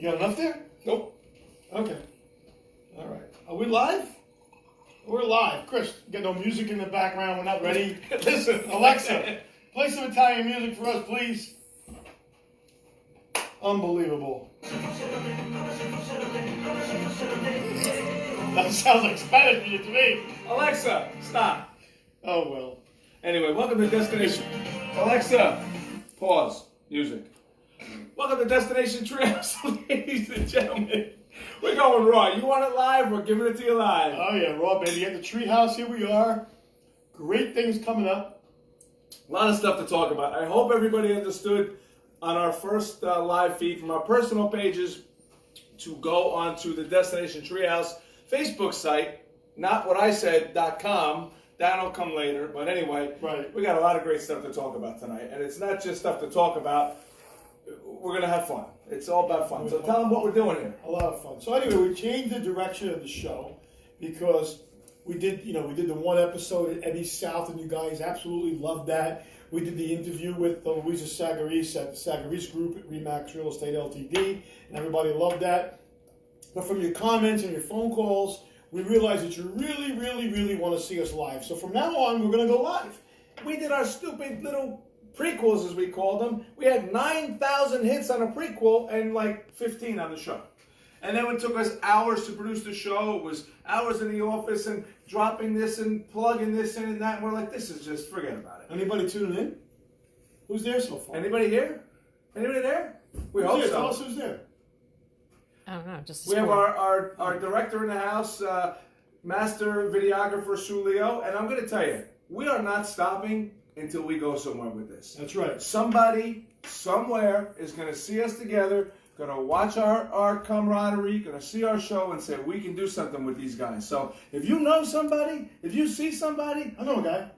You got enough there? Nope. Okay. All right. Are we live? We're live. Chris, you got no music in the background. We're not ready. Listen, Alexa, play some Italian music for us, please. Unbelievable. That sounds like Spanish music to me. Alexa, stop. Oh, well. Anyway, welcome to Destination. Alexa, pause. Music. Welcome to Destination Treehouse, ladies and gentlemen. We're going raw. You want it live? We're giving it to you live. Oh, yeah, raw, baby. At the Treehouse, here we are. Great things coming up. A lot of stuff to talk about. I hope everybody understood on our first live feed from our personal pages to go onto the Destination Treehouse Facebook site, notwhatisaid.com. That'll come later, but anyway, right. We got a lot of great stuff to talk about tonight, and it's not just stuff to talk about. We're gonna have fun. It's all about fun. So tell them what we're doing here. A lot of fun. So anyway, we changed the direction of the show because we did the one episode at Eddie South, and you guys absolutely loved that. We did the interview with Louisa Sagaris at the Sagaris Group at Remax Real Estate Ltd, and everybody loved that. But from your comments and your phone calls, we realized that you really, really, really want to see us live. So from now on, we're going to go live. We did our stupid little prequels, as we called them. We had 9,000 hits on a prequel and like 15 on the show. And then it took us hours to produce the show. It was hours in the office and dropping this and plugging this in and that. And we're like, this is just, forget about it. Anybody tuning in? Who's there so far? Anybody here? Anybody there? We Who's hope there? so. Tell us who's there. I don't know, just we have our director in the house, master videographer Sulio, and I'm going to tell you, we are not stopping until we go somewhere with this. That's right. Somebody, somewhere, is going to see us together, going to watch our camaraderie, going to see our show and say, we can do something with these guys. So if you know somebody, if you see somebody, I know a guy.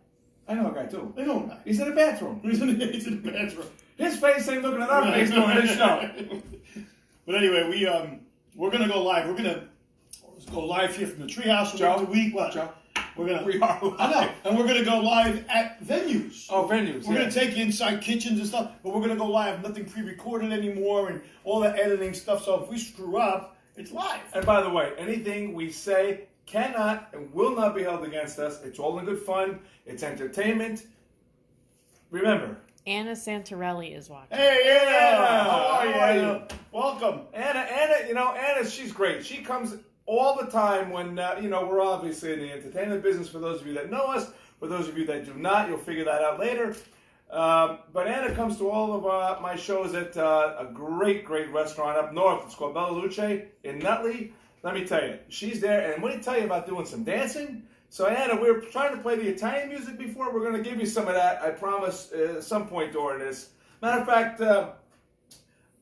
I know a guy too. I know a guy. He's in the bathroom. He's in the bathroom. His face ain't looking at our face during this show. But anyway, we're gonna go live. We're gonna go live here from the Treehouse Joe, week to week. What? Joe, we are live. I know, and we're gonna go live at venues. Oh, venues. We're gonna take you inside kitchens and stuff, but we're gonna go live. Nothing pre-recorded anymore, and all the editing stuff. So if we screw up, it's live. And by the way, anything we say cannot and will not be held against us. It's all in good fun. It's entertainment. Remember, Anna Santarelli is watching. Hey, Anna! How are you? How are you? Welcome. Anna, she's great. She comes all the time when, we're obviously in the entertainment business. For those of you that know us, for those of you that do not, you'll figure that out later. But Anna comes to all of my shows at a great, great restaurant up north. It's called Bella Luce in Nutley. Let me tell you, she's there. And what do you tell you about doing some dancing? So, Anna, we were trying to play the Italian music before. We're going to give you some of that, I promise, at some point during this. Matter of fact,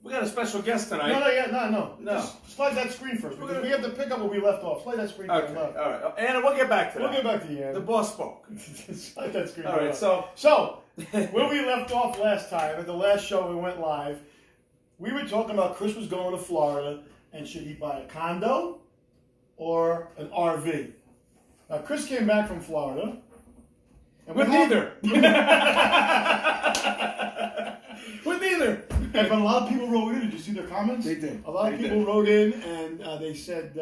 we got a special guest tonight. No. Just slide that screen first, because we have to pick up where we left off. Slide that screen Okay, first. all right. Anna, we'll get back to that. We'll get back to you, Anna. The boss spoke. Slide that screen All right, so where we left off last time, at the last show we went live, we were talking about Chris was going to Florida, and should he buy a condo or an RV? Now, Chris came back from Florida. And With neither. With neither. But a lot of people wrote in. Did you see their comments? They did. A lot of people wrote in, and they said,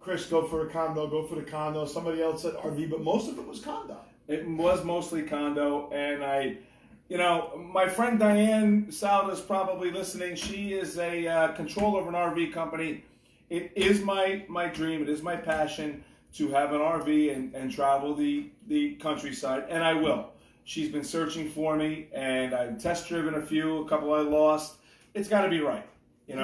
Chris, go for a condo, go for the condo. Somebody else said RV, but most of it was condo. It was mostly condo, and my friend Diane Salda's probably listening. She is a controller of an RV company. It is my dream. It is my passion to have an RV and travel the countryside, and I will. She's been searching for me, and I've test driven a couple I lost. It's got to be right, I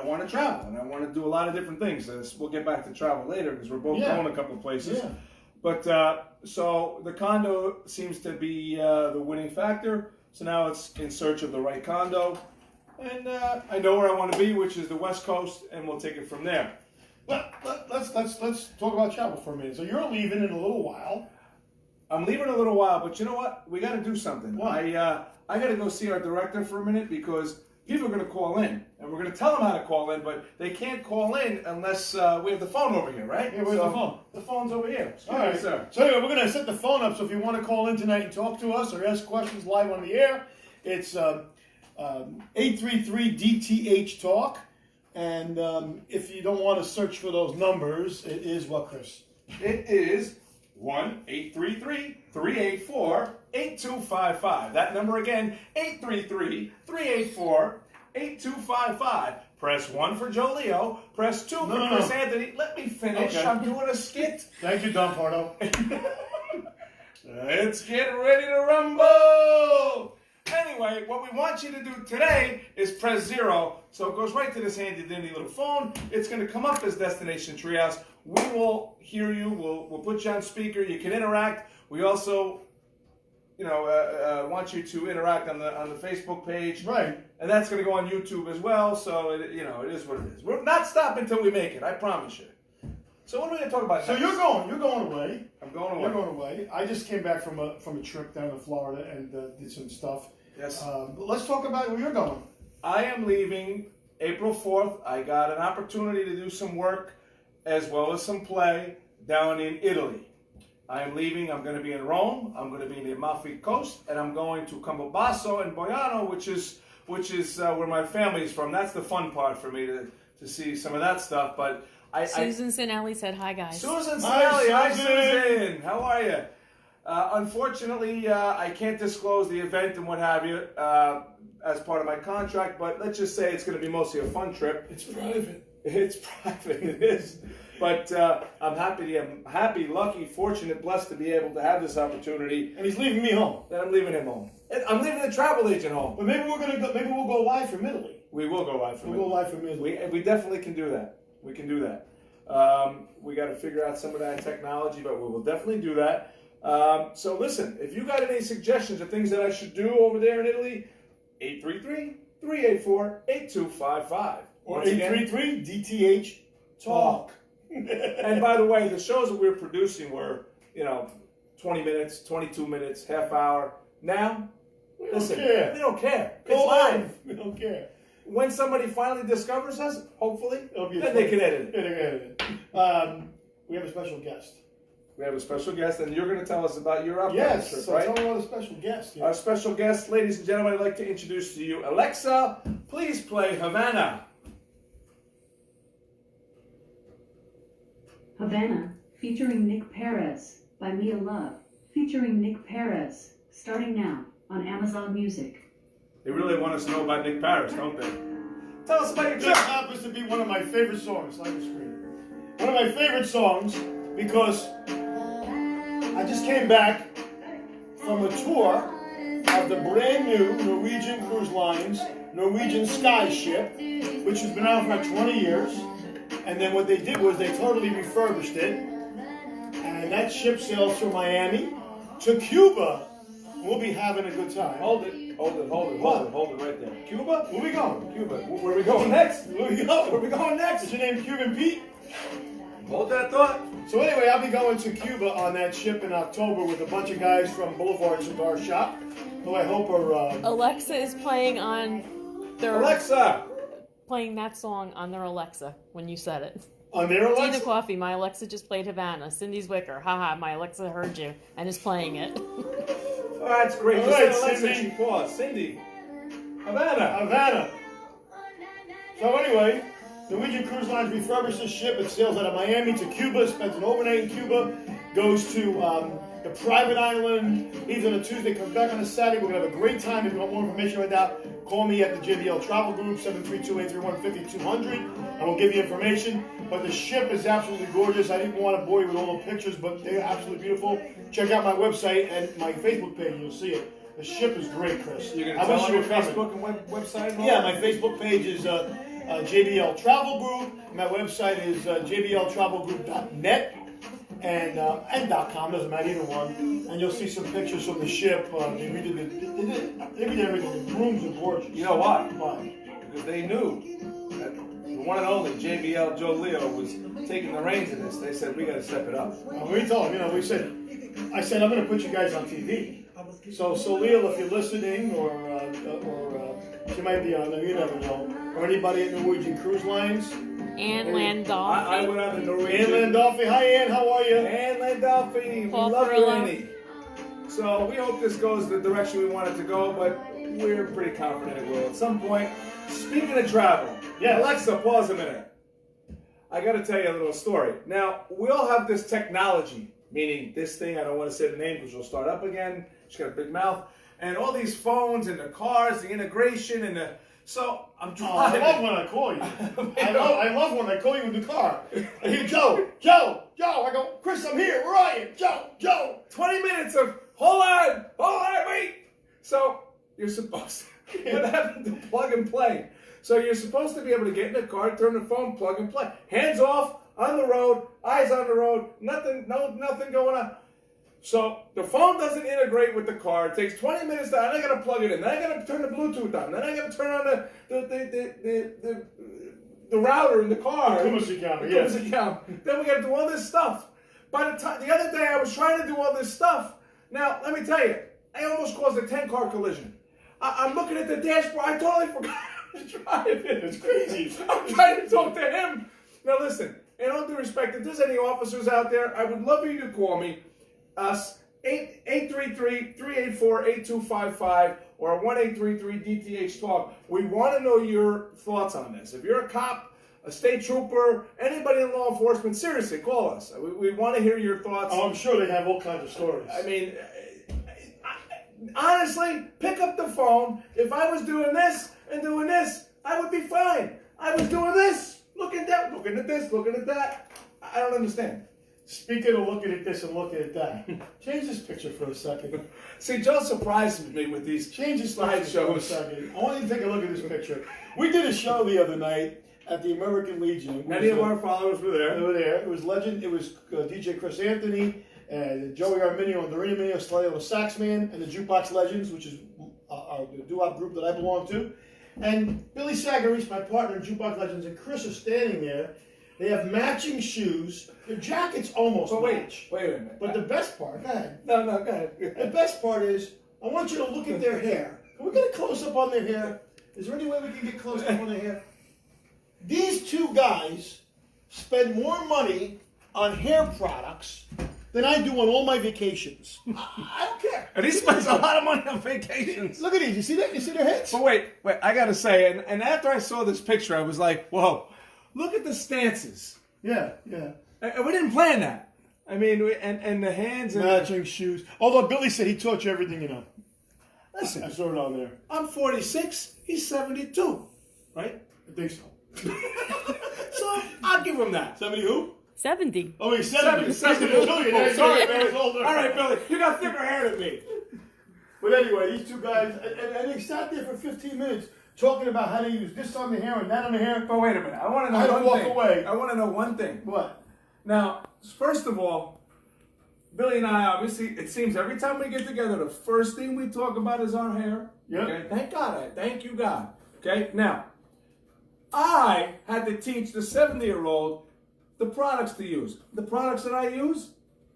want to travel, and I want to do a lot of different things. We'll get back to travel later because we're both going a couple places. Yeah. But so the condo seems to be the winning factor. So now it's in search of the right condo. And I know where I want to be, which is the West Coast, and we'll take it from there. Let's talk about travel for a minute. So you're leaving in a little while. I'm leaving a little while, but you know what? We got to do something. What? I got to go see our director for a minute because people are going to call in, and we're going to tell them how to call in, but they can't call in unless we have the phone over here, right? Yeah, where's the phone? The phone's over here. All right, sir. So anyway, we're going to set the phone up. So if you want to call in tonight and talk to us or ask questions live on the air, it's 833-DTH Talk. And if you don't want to search for those numbers, it is what, Chris? It is 1-833-384-8255. That number again, 833-384-8255. Press 1 for Joe Leo. Press 2 for Chris Anthony. Let me finish. Okay. I'm doing a skit. Thank you, Don Pardo. Let's get ready to rumble. Anyway, what we want you to do today is press 0. So it goes right to this handy dandy little phone. It's going to come up as Destination Treehouse. We will hear you. We'll put you on speaker. You can interact. We also, want you to interact on the Facebook page. Right. And that's going to go on YouTube as well. So it is what it is. We're not stopping until we make it. I promise you. So what are we going to talk about So next? you're going away. I'm going away. You're going away. I just came back from a trip down to Florida and did some stuff. Yes. But let's talk about where you're going. I am leaving April 4th. I got an opportunity to do some work as well as some play down in Italy. I am leaving. I'm going to be in Rome. I'm going to be in the Amalfi Coast, and I'm going to Campobasso and Boiano, which is where my family is from. That's the fun part for me to see some of that stuff. But Susan Sinelli said hi, guys. Susan Hi, Sinelli. Hi, Susan. Susan. How are you? Unfortunately, I can't disclose the event and what have you as part of my contract, but let's just say it's going to be mostly a fun trip. It's private. It's private, it is. But I'm happy, lucky, fortunate, blessed to be able to have this opportunity. And he's leaving me home. And I'm leaving him home. I'm leaving the travel agent home. But maybe we'll go live from Italy. We will go live from We'll go live from Italy. We definitely can do that. We can do that. We got to figure out some of that technology, but we will definitely do that. So listen, if you got any suggestions of things that I should do over there in Italy, 833-384-8255. Or Once again, 833-DTH Talk. and by the way, the shows that we were producing were, 20 minutes, 22 minutes, half hour. Now, listen, we don't care. It's live. We don't care. When somebody finally discovers us, hopefully, It'll be then they can edit it. Yeah, they can edit it. We have a special guest. We have a special guest, and you're going to tell us about your upcoming Yes, trip, so right? tell me about a special guest. Here. Our special guest, ladies and gentlemen, I'd like to introduce to you Alexa. Please play Havana. Havana, featuring Nick Perez, by Mia Love, featuring Nick Perez, starting now on Amazon Music. They really want us to know about Nick Paris, don't they? Tell us about your It trip. just happens to be one of my favorite songs. Like the screen. One of my favorite songs because I just came back from a tour of the brand new Norwegian Cruise Line's Norwegian Sky ship, which has been out for about 20 years. And then what they did was they totally refurbished it. And that ship sails from Miami to Cuba. We'll be having a good time. Hold it right there. Cuba? Where we going? Cuba. Where are we going next? Where we Where going? are we going next? Is your name Cuban Pete? Hold that thought. So anyway, I'll be going to Cuba on that ship in October with a bunch of guys from Boulevard Cigar Shop, who I hope are... Alexa is playing on their playing that song on their Alexa when you said it. on their Tina Alexa? Coffee, my Alexa just played Havana. Cindy's Wicker, haha, my Alexa heard you and is playing it. Oh, that's great. All You right, said Alexa, Cindy. she paused. Cindy. Havana. Havana. So anyway, Norwegian Cruise Line's refurbished this ship. It sails out of Miami to Cuba, spends an overnight in Cuba, goes to the private island, leaves on a Tuesday, comes back on a Saturday. We're going to have a great time. If you want more information right now, call me at the JBL Travel Group, 732-831-5200, and we'll give you information. But the ship is absolutely gorgeous. I didn't want to bore you with all the pictures, but they're absolutely beautiful. Check out my website and my Facebook page, you'll see it. The ship is great, Chris. You're going I to tell wish on you your were coming. Facebook and website? And all Yeah, that? my Facebook page is JBL Travel Group. My website is jbltravelgroup.net and .com, doesn't matter, either one. And you'll see some pictures from the ship. They redid everything. The rooms are gorgeous. You know why? Why? Because they knew that the one and only JBL Joe Leo was taking the reins of this. They said, we got to step it up. We told him, I said, I'm going to put you guys on TV. So Leo, if you're listening, or she might be on there, you never know. Or anybody at Norwegian Cruise Lines. Ann Landolfi. I went on the Ann Norwegian. Landolfi. Hi, Ann. How are you? Ann Landolfi. We Paul love you, Perillo. Annie. So we hope this goes the direction we want it to go, but we're pretty confident it will at some point. Speaking of travel, yes. Alexa, pause a minute. I got to tell you a little story. Now, we all have this technology, meaning this thing, I don't want to say the name because she'll start up again. She's got a big mouth. And all these phones and the cars, the integration and the... So, I'm trying... I love when I call you. I love when I call you in the car. I hear Joe. I go, Chris, I'm here. Where are you? Joe. 20 minutes of, hold on, wait. So, you're supposed to... What happened to plug and play? So you're supposed to be able to get in the car, turn the phone, plug and play. Hands off, on the road, eyes on the road, nothing going on. So the phone doesn't integrate with the car. It takes 20 minutes, and I got to plug it in. Then I got to turn the Bluetooth on. Then I got to turn on the router in the car. The account, yes. Then we got to do all this stuff. By the time the other day I was trying to do all this stuff. Now let me tell you, I almost caused a 10-car collision. I'm looking at the dashboard. I totally forgot. It's crazy. I'm trying to talk to him. Now listen, in all due respect, if there's any officers out there, I would love for you to call me. Us 833-384-8255 or 1-833-DTH-TALK. We want to know your thoughts on this. If you're a cop, a state trooper, anybody in law enforcement, seriously, call us. We want to hear your thoughts. Oh, I'm sure they have all kinds of stories. I mean, honestly, pick up the phone. If I was doing this and doing this, I would be fine. I was doing this, looking at that, looking at this, looking at that. I don't understand. Speaking of looking at this and looking at that, change this picture for a second. See, Joe surprises me with these slideshows. For a second. I want you to take a look at this picture. We did a show the other night at the American Legion. Many of our followers were there. They were there. It was legend. It was DJ Chris Anthony, Joey Arminio and Dorina Minio, Slay the Sax Man, and the Jukebox Legends, which is the doo-wop group that I belong to. And Billy Sagarese, my partner in Jukebox Legends, and Chris are standing there. They have matching shoes. Their jackets almost match. Wait a minute. But the best part, go ahead. No, go ahead. The best part is, I want you to look at their hair. Can we get a close-up on their hair? Is there any way we can get close-up on their hair? These two guys spend more money on hair products than I do on all my vacations. I don't care. And he spends a lot of money on vacations. Look at these. You see that? You see their heads? But wait. I got to say, and after I saw this picture, I was like, whoa, look at the stances. Yeah. And we didn't plan that. I mean, and the hands. And matching shoes. Although Billy said he taught you everything you know. Listen. I saw it on there. I'm 46. He's 72. Right? I think so. So, I'll give him that. 70 who? 70. Oh, he's 70. 70. Oh, sorry, man. He's older. All right, Billy. You got thicker hair than me. But anyway, these two guys, and they sat there for 15 minutes talking about how they use this on the hair and that on the hair. But wait a minute. I want to know I had to walk away. I want to know one thing. What? Now, first of all, Billy and I, obviously, it seems every time we get together, the first thing we talk about is our hair. Yep. Okay? Thank God. Thank you, God. Okay? Now, I had to teach the 70-year-old the products to use. The products that I use,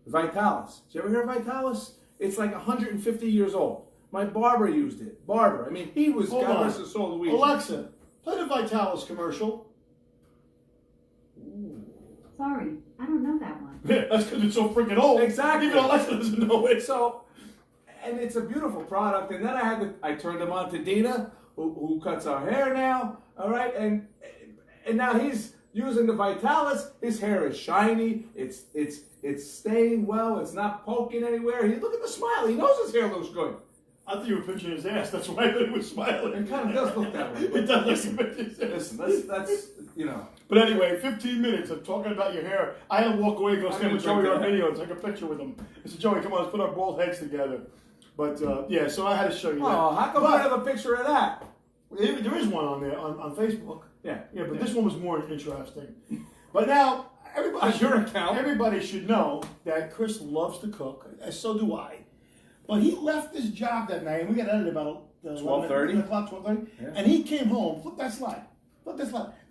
Vitalis. Did you ever hear of Vitalis? It's like 150 years old. My barber used it. I mean, he was, God rest his soul, Luigi. Alexa, play the Vitalis commercial. Sorry, I don't know that one. Yeah, that's because it's so freaking old. Exactly. Even Alexa doesn't know it. So, and it's a beautiful product. And then I turned him on to Dina, who cuts our hair now. All right, and now he's using the Vitalis. His hair is shiny. It's staying well. It's not poking anywhere. Look at the smile. He knows his hair looks good. I thought you were pinching his ass. That's why he was smiling. It kind of does look that way. It does look like his ass. Listen, that's you know. But anyway, 15 minutes of talking about your hair. I had to walk away and go stand with Joey Arminio and take a picture with him. I said, Joey, come on, let's put our bald heads together. But yeah, so I had to show you that. Oh, how come I have a picture of that? There is one on there on Facebook. Yeah, but this one was more interesting. But now everybody should know that Chris loves to cook, and so do I. But he left his job that night, and we got ended about 12:30. 12:30, and he came home. Flip that slide.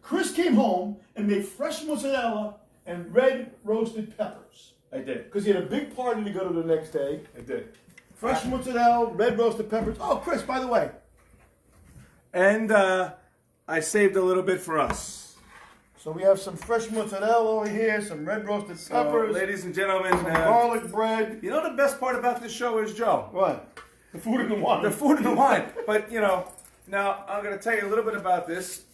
Chris came home and made fresh mozzarella and red roasted peppers. I did. Because he had a big party to go to the next day. I did. Fresh mozzarella, red roasted peppers. Oh, Chris, by the way. And I saved a little bit for us. So we have some fresh mozzarella over here, some red roasted peppers, ladies and gentlemen, some garlic bread. You know the best part about this show is, Joe? What? The food and the wine. The food and the wine. But, you know, now I'm going to tell you a little bit about this.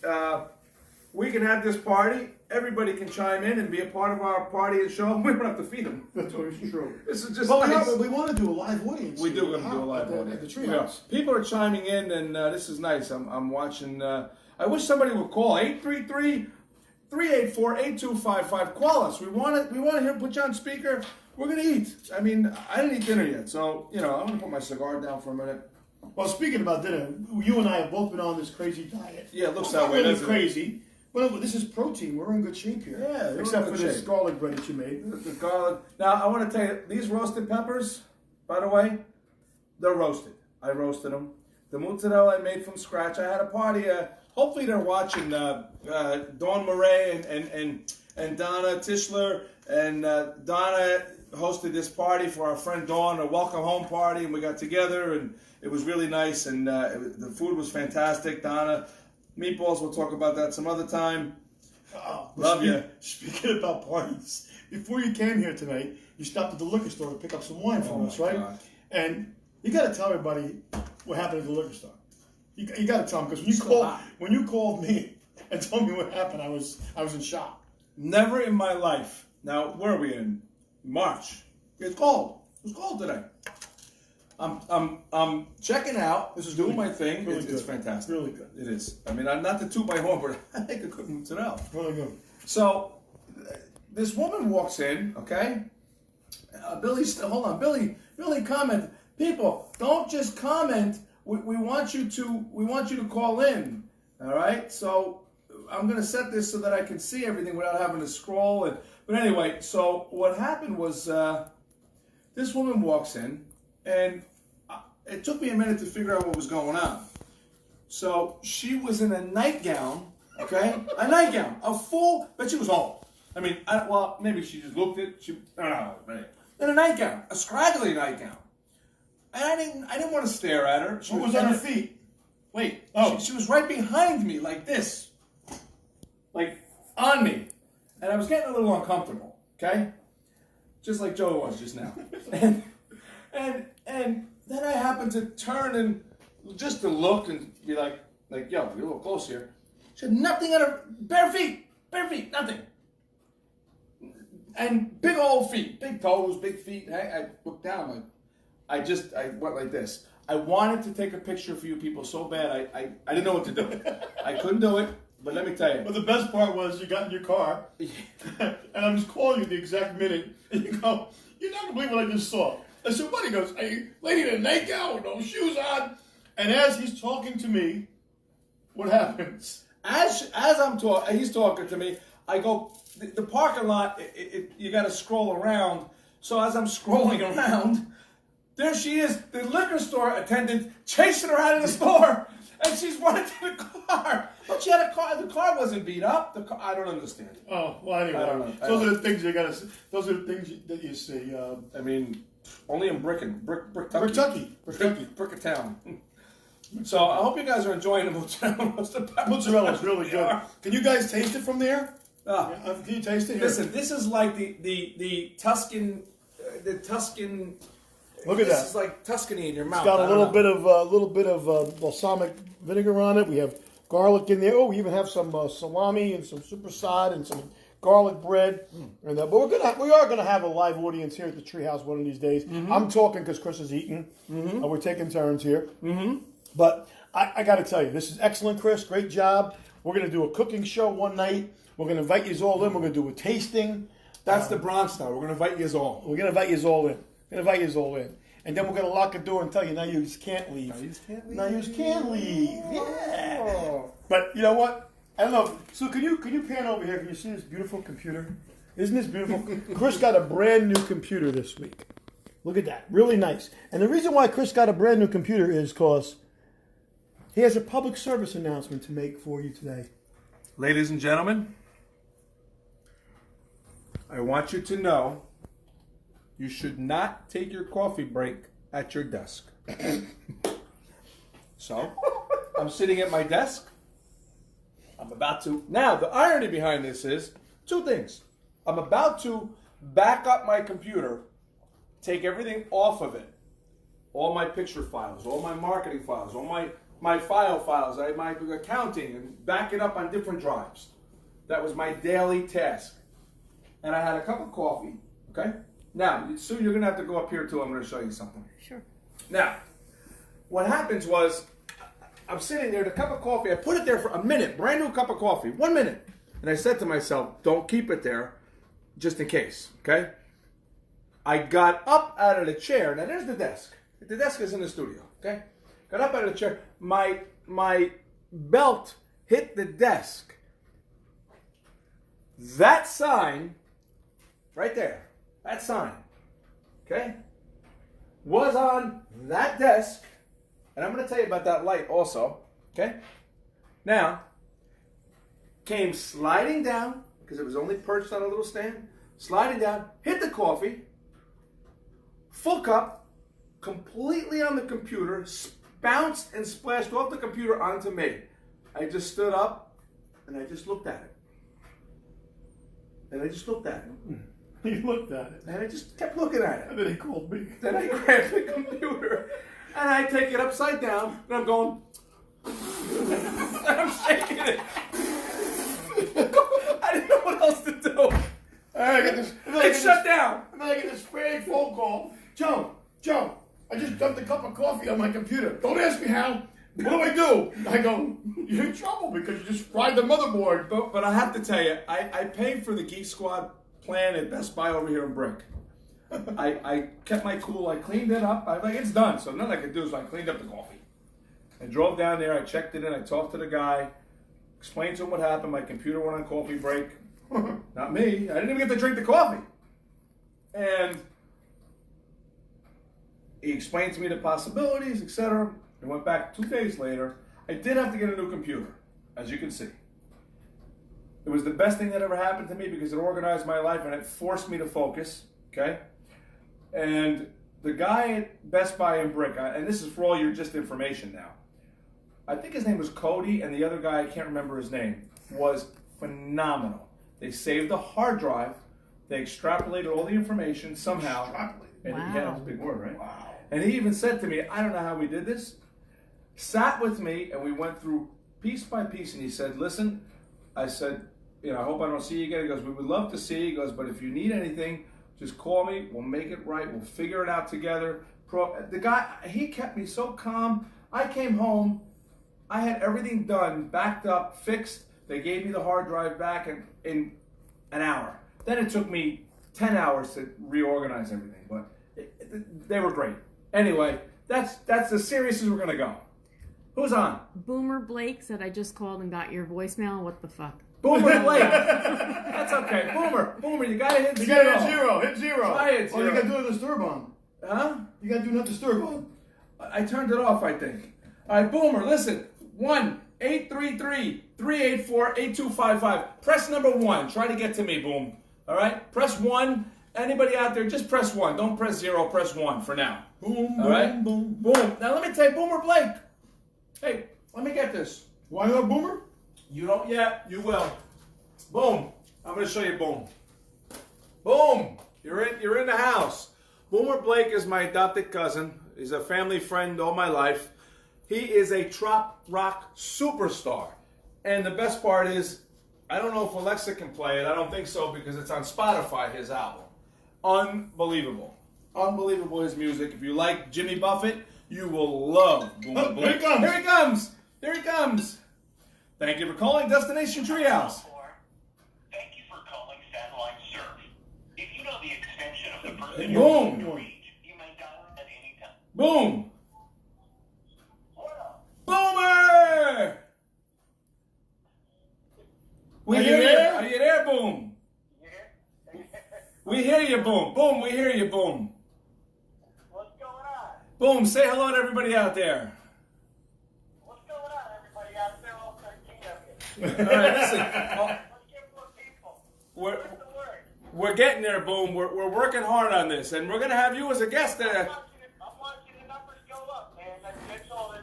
We can have this party. Everybody can chime in and be a part of our party and show. We don't have to feed them. That's always true. This is just But nice. we want to do a live audience. We do want to do a live audience. At the Treehouse. Yeah. People are chiming in, and this is nice. I'm watching. I wish somebody would call 833-384-8255. Call us. We want to hear. Put you on speaker. We're gonna eat. I mean, I didn't eat dinner yet, so you know I'm gonna put my cigar down for a minute. Well, speaking about dinner, you and I have both been on this crazy diet. Yeah, it looks Well, that way. Not really doesn't it? crazy. Well, this is protein. We're in good shape here. Yeah, we're except in for good this shape. garlic bread that you made. The garlic. Now, I want to tell you, these roasted peppers, by the way, they're roasted. I roasted them. The mozzarella I made from scratch. I had a party. Hopefully, they're watching. Dawn Murray and Donna Tischler. And Donna hosted this party for our friend Dawn, a welcome home party. And we got together, and it was really nice. And the food was fantastic. Donna, meatballs, we'll talk about that some other time. Oh, Love you. Speaking about parties, before you came here tonight, you stopped at the liquor store to pick up some wine from us, right? God. And you got to tell everybody what happened at the liquor store. You got to tell them, because when you called me and told me what happened, I was in shock. Never in my life. Now, where are we in? March. It's cold. It was cold today. I'm checking out. This is doing my thing. Really It's good. fantastic. Really good. It is. I mean, I'm not to toot my horn, but I think a good mozzarella. Really good. So, this woman walks in. Okay. Hold on. Billy, comment. People, don't just comment. We want you to call in. All right. So I'm gonna set this so that I can see everything without having to scroll. But anyway, so what happened was this woman walks in, and it took me a minute to figure out what was going on. So she was in a nightgown, okay? A nightgown, a full, but she was home. I mean, well, maybe she just looked at, I don't know, in a nightgown, a scraggly nightgown. And I didn't want to stare at her. What was on her feet? Wait, Oh. she was right behind me like this. Like, on me. And I was getting a little uncomfortable, okay? Just like Joe was just now. and then I happened to turn and just to look and be like, yo, you're a little close here. She had nothing on her, bare feet, nothing. And big old feet, big toes, big feet. I looked down, I went like this. I wanted to take a picture for you people so bad, I didn't know what to do. I couldn't do it. But let me tell you. But the best part was you got in your car, and I was calling you the exact minute, and you go, "You're not gonna believe what I just saw." And so buddy goes, "A lady in a nightgown with no shoes on," and as he's talking to me, what happens? As he's talking to me. I go the parking lot. You got to scroll around. So as I'm scrolling around, there she is, the liquor store attendant chasing her out of the store. And she's running to the car. But she had a car. The car wasn't beat up. I don't understand. Oh, well, anyway. I don't know. Those are the things you gotta see. Those are the things that you see. I mean, only in Bricktown. Bricktown. So I hope you guys are enjoying the mozzarella. Mozzarella is really good. Can you guys taste it from there? Ah. Can you taste it? Here. Listen, this is like the Tuscan, Look at that. This is like Tuscany in your mouth. It's got a little bit of balsamic vinegar on it. We have garlic in there. Oh, we even have some salami and some superside and some garlic bread. And but we are gonna have a live audience here at the Treehouse one of these days. Mm-hmm. I'm talking because Chris is eating. Mm-hmm. We're taking turns here. Mm-hmm. But I got to tell you, this is excellent, Chris. Great job. We're gonna do a cooking show one night. We're gonna invite you all in. We're gonna do a tasting. That's the Bronx style. We're gonna invite you all. We're gonna invite you all in. And then we're going to lock the door and tell you, now you just can't leave. Now you just can't leave. Yeah. But you know what? I don't know. So can you pan over here? Can you see this beautiful computer? Isn't this beautiful? Chris got a brand new computer this week. Look at that. Really nice. And the reason why Chris got a brand new computer is because he has a public service announcement to make for you today. Ladies and gentlemen, I want you to know you should not take your coffee break at your desk. So, I'm sitting at my desk. I'm about to. Now, the irony behind this is two things. I'm about to back up my computer, take everything off of it. All my picture files, all my marketing files, all my file files, my accounting, and back it up on different drives. That was my daily task. And I had a cup of coffee, okay? Now, Sue, you're going to have to go up here too. I'm going to show you something. Sure. Now, what happens was, I'm sitting there, the cup of coffee, I put it there for a minute, brand new cup of coffee, 1 minute. And I said to myself, don't keep it there, just in case, okay? I got up out of the chair. Now, there's the desk. The desk is in the studio, okay? Got up out of the chair. My belt hit the desk. That sign, right there, that sign, okay, was on that desk. And I'm going to tell you about that light also, okay? Now, came sliding down, because it was only perched on a little stand, sliding down, hit the coffee, full cup, completely on the computer, bounced and splashed off the computer onto me. I just stood up, and I just looked at it. And I just looked at it. You looked at it. And I just kept looking at it. And then he called me. Then I grabbed the computer, and I take it upside down, and I'm going, and I'm shaking it. I didn't know what else to do. I get this. It shut down. And then I get this fake phone call. Joe, I just dumped a cup of coffee on my computer. Don't ask me how. What do I do? I go, you're in trouble because you just fried the motherboard. But I have to tell you, I paid for the Geek Squad plan at Best Buy over here in Brick. I kept my cool. I cleaned it up. I like, it's done. So nothing I could do is I cleaned up the coffee. I drove down there. I checked it in. I talked to the guy. Explained to him what happened. My computer went on coffee break. Not me. I didn't even get to drink the coffee. And he explained to me the possibilities, etc. I went back 2 days later. I did have to get a new computer, as you can see. It was the best thing that ever happened to me because it organized my life and it forced me to focus, okay? And the guy at Best Buy in Brick, and this is for all your just information now, I think his name was Cody, and the other guy, I can't remember his name, was phenomenal. They saved the hard drive. They extrapolated all the information somehow. Extrapolated? And Wow. yeah, that's a big word, right? Wow. And he even said to me, I don't know how we did this. Sat with me, and we went through piece by piece, and he said, listen, I said, I hope I don't see you again. He goes, we would love to see you. He goes, but if you need anything, just call me. We'll make it right. We'll figure it out together. The guy, he kept me so calm. I came home. I had everything done, backed up, fixed. They gave me the hard drive back in an hour. Then it took me 10 hours to reorganize everything, but they were great. Anyway, that's as serious as we're going to go. Who's on? Boomer Blake said I just called and got your voicemail. What the fuck? Boomer Blake. That's okay. Boomer, you gotta hit You zero. gotta hit zero. Hit zero. Try it, Oh, you zero. gotta do a disturb on. Huh? You gotta do not disturb on. I turned it off, I think. All right, Boomer, listen. 1-833-384-8255. Press number 1. Try to get to me, Boom. All right? Press 1. Anybody out there, just press 1. Don't press 0. Press 1 for now. Boom, All right? boom. Boom. Now, let me tell you, Boomer Blake. Hey, let me get this. Why not Boomer? You don't yet. You will. Boom. I'm going to show you Boom. Boom. You're in the house. Boomer Blake is my adopted cousin. He's a family friend all my life. He is a trop rock superstar. And the best part is, I don't know if Alexa can play it. I don't think so because it's on Spotify, his album. Unbelievable. Unbelievable, his music. If you like Jimmy Buffett, you will love Boomer Blake. Here he comes. Here he comes. Here he comes. Thank you for calling Destination Treehouse. Thank you for calling Satellite Surf. If you know the extension of the person Boom. you reach, you may dial it at any time. Boom. What up? Boomer! We Are you hear you. there? Are you there, Boom? Yeah? We hear you, Boom. Boom, we hear you, Boom. What's going on? Boom, say hello to everybody out there. What's going on, everybody out there? All 13 of you. All right, listen. Let's get more people. We're, What's the word? we're getting there, Boom. We're working hard on this, and we're going to have you as a guest. I'm watching the numbers go up, man. That's all it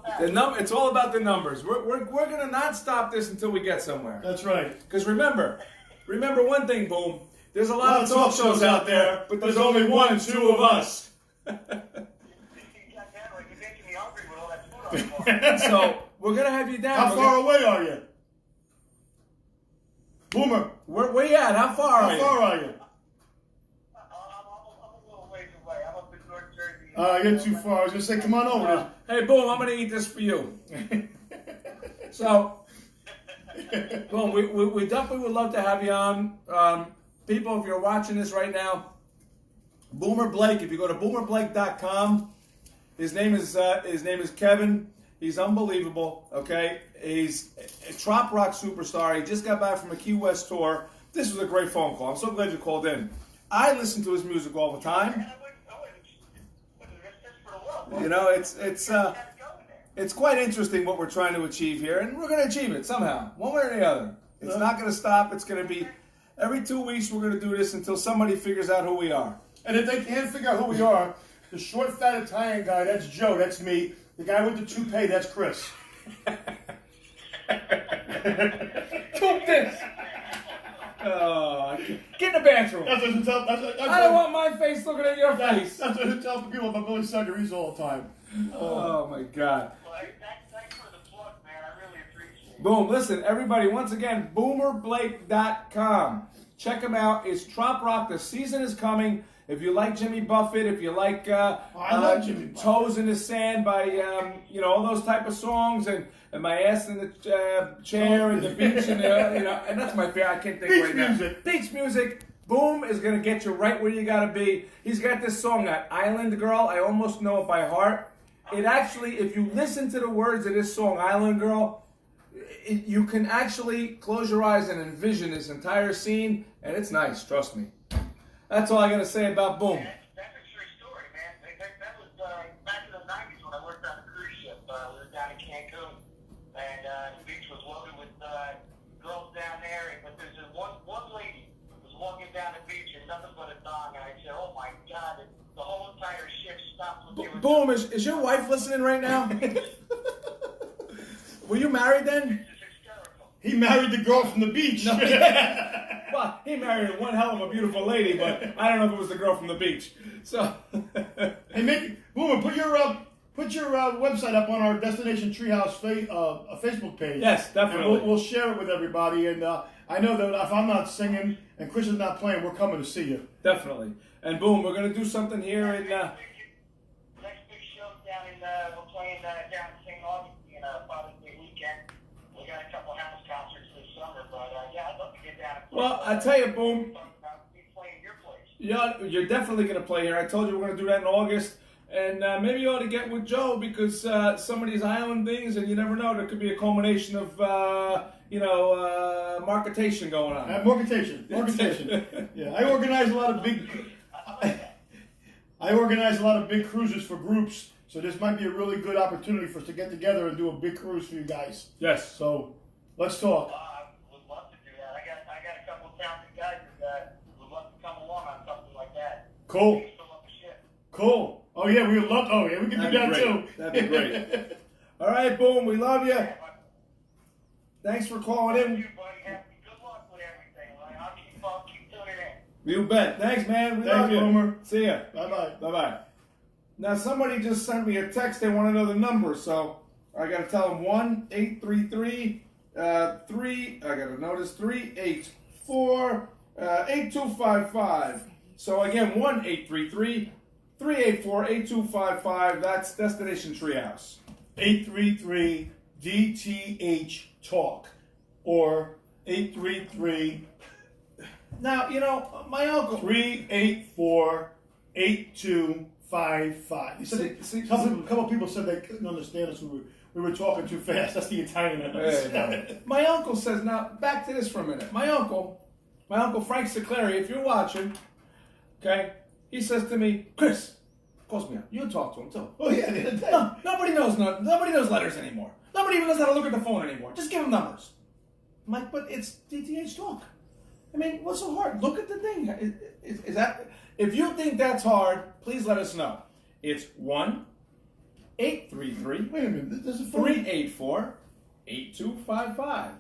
matters. It's all about the numbers. We're going to not stop this until we get somewhere. That's right. Because remember one thing, Boom. There's a lot of talk shows out there, but there's only one and two of us. So we're going to have you down. How far away are you? Boomer. Where you at? How far are you? How far are you? I'm a little ways away. I'm up in North Jersey. You're too far. I was going to say, come on over. Hey, Boom, I'm going to eat this for you. So, Boom, we definitely would love to have you on. People, if you're watching this right now, Boomer Blake, if you go to boomerblake.com, his name is Kevin. He's unbelievable, okay? He's a trop rock superstar. He just got back from a Key West tour. This was a great phone call. I'm so glad you called in. I listen to his music all the time. You know, it's quite interesting what we're trying to achieve here, and we're going to achieve it somehow, one way or the other. It's not going to stop. It's going to be every 2 weeks we're going to do this until somebody figures out who we are. And if they can't figure out who we are, the short, fat Italian guy, that's Joe, that's me. The guy with the toupee, that's Chris. Coop this! Get in the bathroom. I don't want my face looking at your face. That's what I tell people about Billy Sagarese all the time. Oh my God. Well, thanks for the plug, man. I really appreciate it. Boom. Listen, everybody, once again, boomerblake.com. Check him out. It's trop rock. The season is coming. If you like Jimmy Buffett, if you like I love Jimmy Buffett. Toes in the Sand by, all those type of songs, and my ass in the chair and the beach, and and that's my favorite. I can't think Beach right music. now. Beach music. Boom is going to get you right where you got to be. He's got this song, that Island Girl. I almost know it by heart. It actually, if you listen to the words of this song, Island Girl, you can actually close your eyes and envision this entire scene, and it's nice, trust me. That's all I got to say about Boom. That's a true story, man. That was back in the 90s when I worked on a cruise ship. We were down in Cancun, and the beach was loaded with girls down there. But there's one lady was walking down the beach and nothing but a dong. And I said, oh my God, the whole entire ship stopped. Boom, is your wife listening right now? Were you married then? It's hysterical. He married the girl from the beach. No. Well, he married one hell of a beautiful lady, but I don't know if it was the girl from the beach. So, Hey, Boomer, put your website up on our Destination Treehouse Facebook page. Yes, definitely. And we'll share it with everybody. And I know that if I'm not singing and Chris is not playing, we're coming to see you. Definitely. And Boom, we're going to do something here in... Next big show down in, we're playing down in St. Augustine, Father's Day weekend. We got a couple house concerts this summer, but yeah, I'd love to get down and play. Well, I tell you, Boom, Playing your place. yeah, you're definitely going to play here. I told you we're going to do that in August. And maybe you ought to get with Joe, because some of these island things, and you never know, there could be a culmination of, marketation going on. Mortgageation. Yeah, I organize a lot of big cruises for groups, so this might be a really good opportunity for us to get together and do a big cruise for you guys. Yes. So let's talk. I would love to do that. I got a couple of talented guys that would love to come along on something like that. Cool. Fill up the ship. Cool. Oh yeah, we would love. Oh yeah, we can do that too. That'd be great. All right, Boom. We love you. Thanks for calling in. You, buddy. Good luck with everything. I'll keep tuning in. You bet. Thanks, man. We Thanks, love you. Boomer. See ya. Bye-bye. Bye-bye. Now, somebody just sent me a text. They want to know the number, so I got to tell them 1-833-3. I got to notice 384-8255. So again, 1-833-384-8255. That's Destination Treehouse. 833 DTH Talk or 833. Now, my uncle. 384-8255. A couple people said they couldn't understand us. We were talking too fast. That's the Italian in us. My uncle says, now back to this for a minute. My uncle Frank Sicleri, if you're watching, okay, he says to me, Chris, calls me up. You talk to him too. Oh yeah. No, nobody knows letters anymore. Nobody even knows how to look at the phone anymore. Just give him numbers. I'm like, but it's DTH Talk. I mean, what's so hard? Look at the thing. Is that? If you think that's hard, please let us know. It's 833 Wait a minute. There's a phone. 384-8255.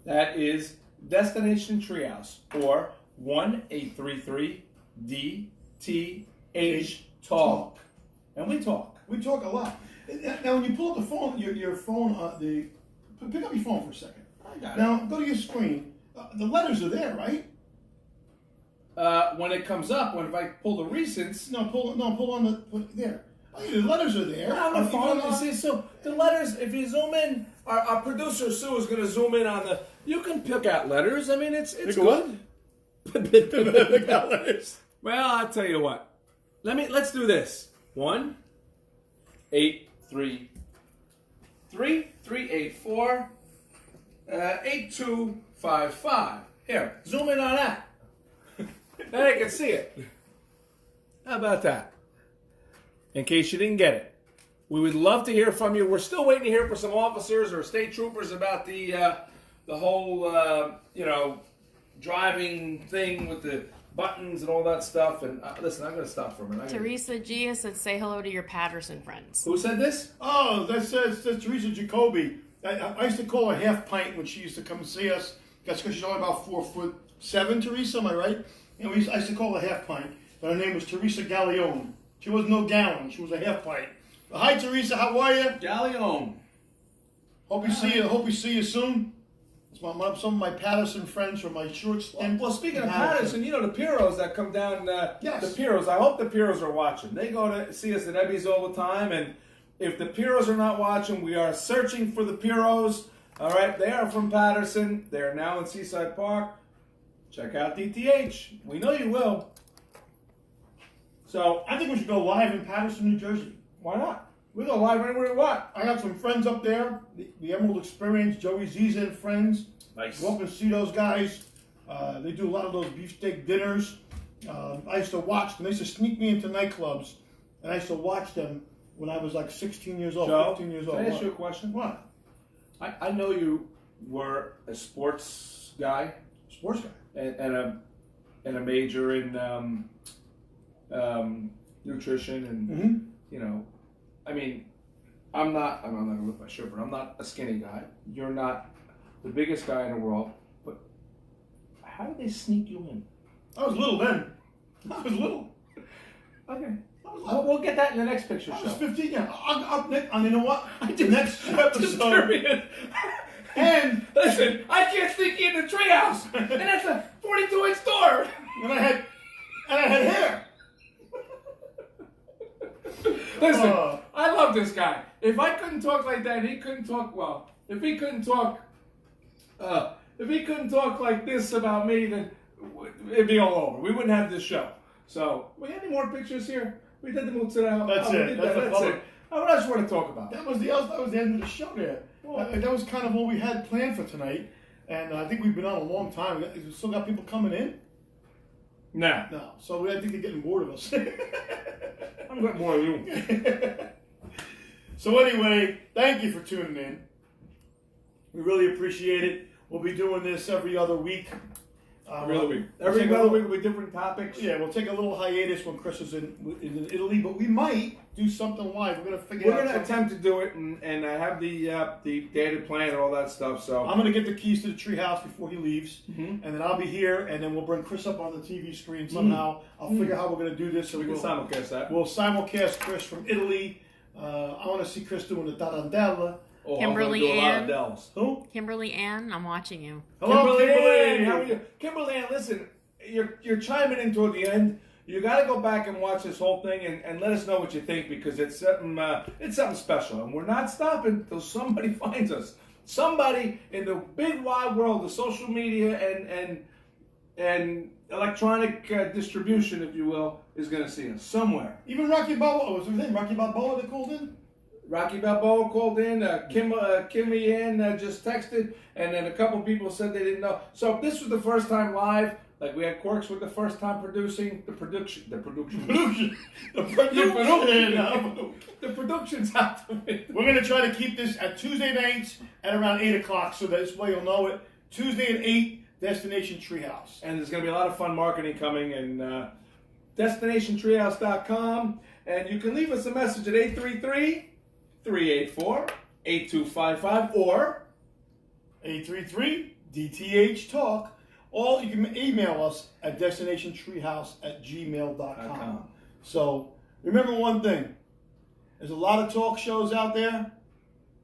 That is Destination Treehouse, or 1-833-DTH-TALK. And we talk. We talk a lot. Now, when you pull up the phone, your phone, pick up your phone for a second. I got Now, go to your screen. The letters are there, right? When it comes up, if I pull the recents. Pull on there. Oh, yeah, the letters are there. On the phone, you see, so the letters, if you zoom in, our producer Sue is going to zoom in on you can pick out letters. I mean, it's good. Pick out letters. Well, I'll tell you what. Let's do this. 1-833-384-8255. Here, zoom in on that. Then I can see it. How about that? In case you didn't get it. We would love to hear from you. We're still waiting to hear from some officers or state troopers about the whole, driving thing with the buttons and all that stuff. And listen, I'm going to stop for a minute. Teresa Gia said, say hello to your Patterson friends. Who said this? Oh, that's Teresa Jacoby. I used to call her Half Pint when she used to come and see us. That's because she's only about 4'7", Teresa, am I right? And I used to call her Half Pint. But her name was Teresa Gallione. She was no gallon. She was a half pint. Hi, Teresa. How are you? Gallione. Hope we see you soon. It's some of my Patterson friends from my short stint. Well, speaking of Patterson, the Piros that come down. Yes. The Piros. I hope the Piros are watching. They go to see us at Ebby's all the time, and if the Piros are not watching, we are searching for the Piros. All right, they are from Patterson. They are now in Seaside Park. Check out DTH. We know you will. So I think we should go live in Patterson, New Jersey. why not? We go live anywhere we want. I got some friends up there. The Emerald Experience, Joey Ziza and friends. Nice. Go up and see those guys. They do a lot of those beefsteak dinners. I used to watch them. They used to sneak me into nightclubs, and I used to watch them when I was like 16 years old, Joe, 15 years old. can I ask you a question? What? I know you were a sports guy. Sports guy. And a major in nutrition and I mean, I'm not gonna lift my shirt, but I'm not a skinny guy. You're not the biggest guy in the world, but how did they sneak you in? I was little then. I was little. Okay. We'll get that in the next picture I show. was 15, yeah. You know what? The next episode. And listen, I can't sneak you in the treehouse, and that's a 42-inch door. And I had hair. Listen, I love this guy. If I couldn't talk like that, he couldn't talk well. If he couldn't talk like this about me, then it'd be all over. We wouldn't have this show. So, we have any more pictures here? We did the Mozzarella. That's it. That's it. What else you want to talk about? That was the end of the show there. That was kind of what we had planned for tonight. And I think we've been on a long time. We still got people coming in? No. No. So I think they're getting bored of us. I'm getting more of you. So anyway, thank you for tuning in. We really appreciate it. We'll be doing this every other week. Every other week will be different topics. Yeah, we'll take a little hiatus when Chris is in Italy, but we might do something live. We're going to attempt to do it, and I have the data plan and all that stuff. So I'm going to get the keys to the treehouse before he leaves, Mm-hmm. and then I'll be here, and then we'll bring Chris up on the TV screen somehow. I'll figure how we're going to do this. So we can simulcast that. We'll simulcast Chris from Italy. I want to see Chris doing the tarantella. Oh, Kimberly Ann. Who? Kimberly Ann, I'm watching you. Hello, Kimberly. How are you? Kimberly Ann, listen, you're chiming in toward the end. You got to go back and watch this whole thing and let us know what you think, because it's something special, and we're not stopping until somebody finds us. Somebody in the big wide world of social media and electronic distribution, if you will, is going to see us somewhere. Even Rocky Balboa. Was his name Rocky Balboa that called in? Rocky Balboa called in, Kimmy Ann just texted, and then a couple people said they didn't know. So if this was the first time live, like we had Quirks with the first time producing, the production's out the window. We're going to try to keep this at Tuesday nights at around 8 o'clock, so that this way you'll know it. Tuesday at 8, Destination Treehouse. And there's going to be a lot of fun marketing coming, and DestinationTreehouse.com, and you can leave us a message at 384-8255 or 833-DTH-TALK. Or you can email us at destinationtreehouse@gmail.com. So remember one thing. There's a lot of talk shows out there.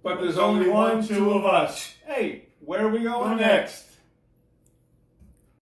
But there's only one, two of us. Hey, where are we going next?